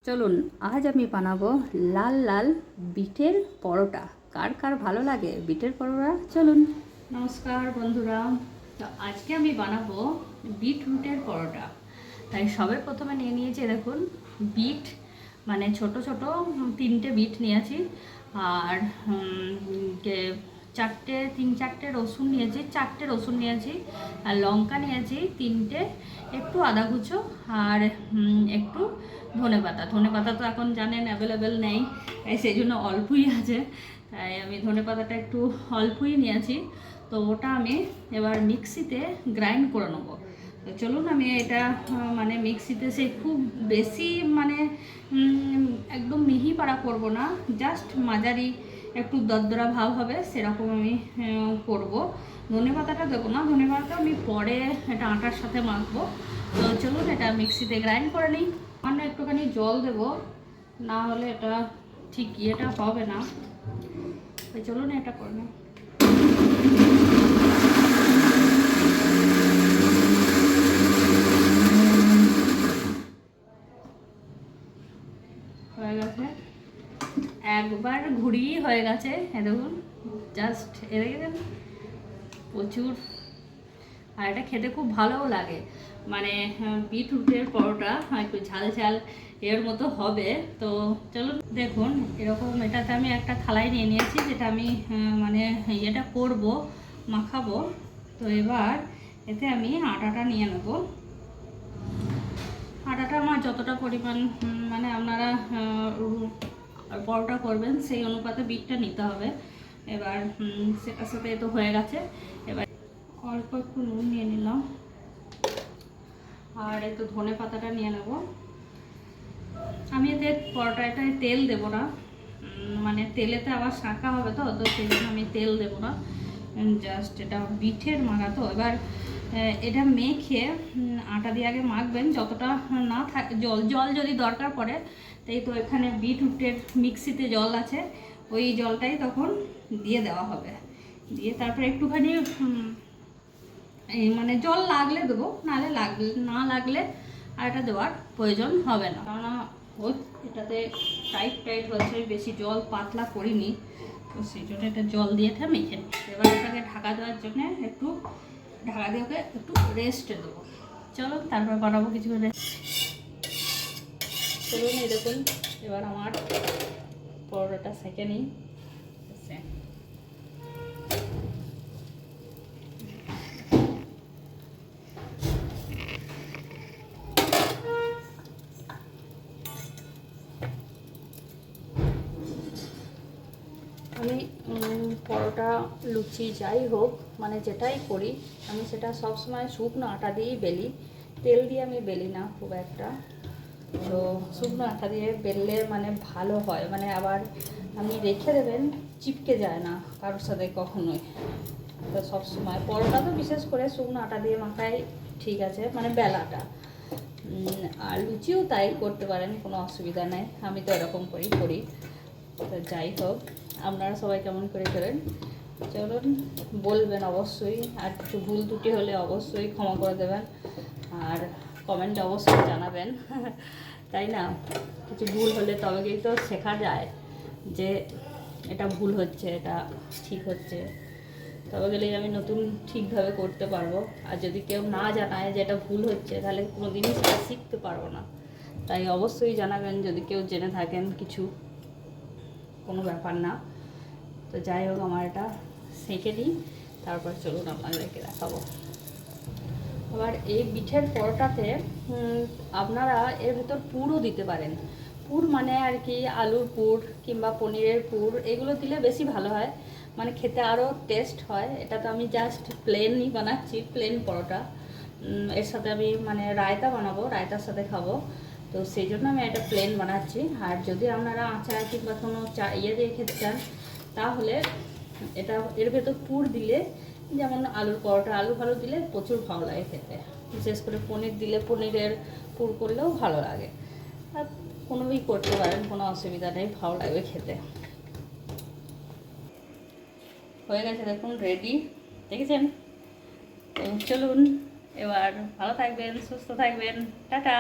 চলুন আজ আমি বানাবো লাল লাল বিটের পরোটা। কার কার ভালো লাগে বিটের পরোটা? চলুন। নমস্কার বন্ধুরা, তো আজকে আমি বানাবো বিটরুটের পরোটা। তাই সবে প্রথমে নিয়ে নিয়েছি দেখুন বিট, মানে ছোট ছোট 3টে বিট নিয়েছি। আর তিন চারটে রসুন নিয়েছি, 4টে রসুন নিয়েছি। আর লঙ্কা নিয়েছি 3টে, একটু আদা কুচো, আর একটু ধনেপাতা। ধনেপাতা তো এখন জানেন অ্যাভেলেবেল নেই, তাই সেই জন্য অল্পই আছে। তাই আমি ধনেপাতাটা একটু অল্পই নিয়েছি। তো ওটা আমি এবার মিক্সিতে গ্রাইন্ড করে নেবো। তো চলুন আমি এটা মানে মিক্সিতে সেই খুব বেশি মানে একদম মিহি পাড়া করবো না, জাস্ট মাঝারি একটু দরদরা ভাব হবে সেরকম আমি করব। ধনেপাতাটা দেবো না, ধনেপাতাটা আমি পরে এটা আটার সাথে মাখবো। তো চলুন এটা মিক্সিতে গ্রাইন্ড করে নিই। সামান্য একটুখানি জল দেব, না হলে এটা ঠিক ইয়েটা হবে না। তো চলুন এটা করে নিই। হয়ে গেছে, একবার ঘুরিয়ে হয়ে গেছে। দেখুন জাস্ট দেখেছেন, প্রচুর। আর এটা খেতে খুব ভালোও লাগে, মানে বিটরুটের পরোটা একটু ঝাল ঝাল এর মতো হবে। তো চলুন দেখুন, এরকম এটাতে আমি একটা থালায় নিয়ে নিয়েছি, যেটা আমি মানে ইয়েটা করব, মাখাবো। তো এবার এতে আমি আটাটা নিয়ে নেব। আটাটা আমার যতটা পরিমাণ মানে আপনারা পরোটা করবেন সেই অনুপাতে বিটটা নিতে হবে। এবার সেটার সাথে তো হয়ে গেছে। এবার অল্প একটু নুন নিয়ে নিলাম, আর একটু ধনে পাতাটা নিয়ে নেব। আমি এতে পরোটাটায় তেল দেব না, মানে তেলেতে আবার শাঁকা হবে, তো সেই জন্য আমি তেল দেব না। জাস্ট এটা বিটের মাখা। তো এবার এটা মেখে আটা দিয়ে আগে মাখবেন, যতটা না থাকে জল যদি দরকার পড়ে, তাই তো এখানে বিটরুটের মিক্সিতে জল আছে, ওই জলটাই তখন দিয়ে দেওয়া হবে। দিয়ে তারপরে একটুখানি মানে জল লাগলে দেবো, নাহলে না লাগলে আর এটা দেওয়ার প্রয়োজন হবে না। কেননা এটাতে টাইট হচ্ছে, বেশি জল পাতলা করিনি, তো সেই জন্য এটা জল দিয়ে মেখে নিই। এবার এটাকে ঢাকা দেওয়ার জন্য একটু ঢাকা দিয়ে ওকে একটু রেস্টে দেবো। চলো তারপর বানাবো কিছু করে। চলুন এই দেখুন, এবার আমার পরোটাটা সেঁকে নিই। আমি পরোটা লুচি যাই হোক, মানে যেটাই করি আমি সেটা সবসময় শুকনো আটা দিয়েই বেলি, তেল দিয়ে আমি বেলি না খুব একটা। তো শুকনো আটা দিয়ে বেললে মানে ভালো হয়, মানে আবার আপনি রেখে দেবেন চিপকে যায় না কারোর সাথে কখনোই। তো সবসময় পরোটা তো বিশেষ করে শুকনো আটা দিয়ে মাখাই ঠিক আছে, মানে বেলাটা। আর লুচিও তাই করতে পারেন, কোনো অসুবিধা নেই। আমি তো এরকম করেই করি। তো যাই হোক, আপনারা সবাই কেমন করে করেন চলুন বলবেন অবশ্যই। আর কিছু ভুল ত্রুটি হলে অবশ্যই ক্ষমা করে দেবেন, আর কমেন্টে অবশ্যই জানাবেন। তাই না, কিছু ভুল হলে তবেই তো শেখা যায় যে এটা ভুল হচ্ছে, এটা ঠিক হচ্ছে, তবে গেলেই আমি নতুন ঠিকভাবে করতে পারবো। আর যদি কেউ না জানায় যে এটা ভুল হচ্ছে, তাহলে কোনো দিনই সেটা শিখতে পারবো না। তাই অবশ্যই জানাবেন যদি কেউ জেনে থাকেন কিছু, কোনো ব্যাপার না। তো যাই হোক, আমার এটা সেঁকে নিই, তারপর চলুন আপনাদেরকে দেখাবো। আবার এই পিঠের পরোটাতে আপনারা এর ভিতর পুরও দিতে পারেন। পুর মানে আর কি আলুর পুর কিংবা পনিরের পুর, এগুলো দিলে বেশি ভালো হয়, মানে খেতে আরও টেস্ট হয়। এটা তো আমি জাস্ট প্লেনই বানাচ্ছি, প্লেন পরোটা। এর সাথে আমি মানে রায়তা বানাবো, রায়তার সাথে খাবো, তো সেই জন্য আমি এটা প্লেন বানাচ্ছি। আর যদি আপনারা আচার কিংবা কোনো ইয়ে দিয়ে খেতে চান, তাহলে এটা এর ভেতর পুর দিলে, যেমন আলুর পরোটা আলু ভালো দিলে প্রচুর ভালো লাগে খেতে। বিশেষ করে পনির দিলে পনিরের পুর করলেও ভালো লাগে। আর কোনোই করতে পারেন, কোনো অসুবিধা নেই, ভালো লাগবে খেতে। হয়ে গেছে দেখুন, রেডি, দেখেছেন? তো চলুন এবার ভালো থাকবেন, সুস্থ থাকবেন, টাটা।